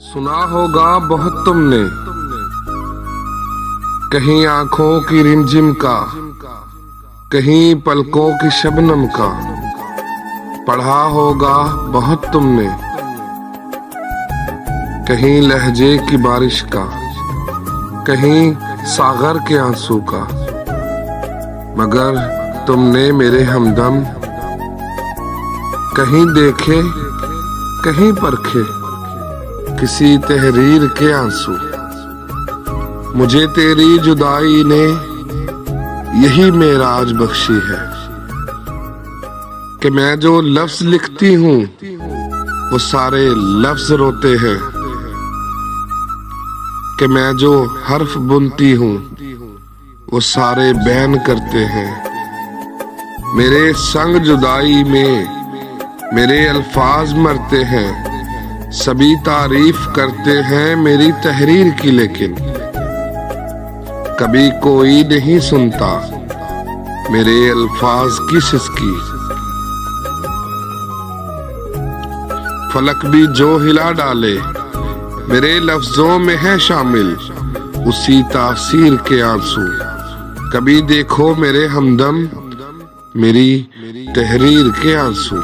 सुना होगा बहुत तुमने कहीं आंखों की रिमझिम का, कहीं पलकों की शबनम का। पढ़ा होगा बहुत तुमने कहीं लहजे की बारिश का, कहीं सागर के आंसू का। मगर तुमने मेरे हमदम कहीं देखे कहीं परखे किसी तहरीर के आंसू। मुझे तेरी जुदाई ने यही मेराज बख्शी है कि मैं जो लफ्ज लिखती हूँ वो सारे लफ्ज रोते हैं, कि मैं जो हर्फ बुनती हूँ वो सारे बैन करते हैं। मेरे संग जुदाई में मेरे अल्फाज मरते हैं, सभी तारीफ करते हैं मेरी तहरीर की, लेकिन कभी कोई नहीं सुनता मेरे अल्फाज की सिसकी। फलक भी जो हिला डाले मेरे लफ्जों में है शामिल उसी तासीर के आंसू। कभी देखो मेरे हमदम मेरी तहरीर के आंसू।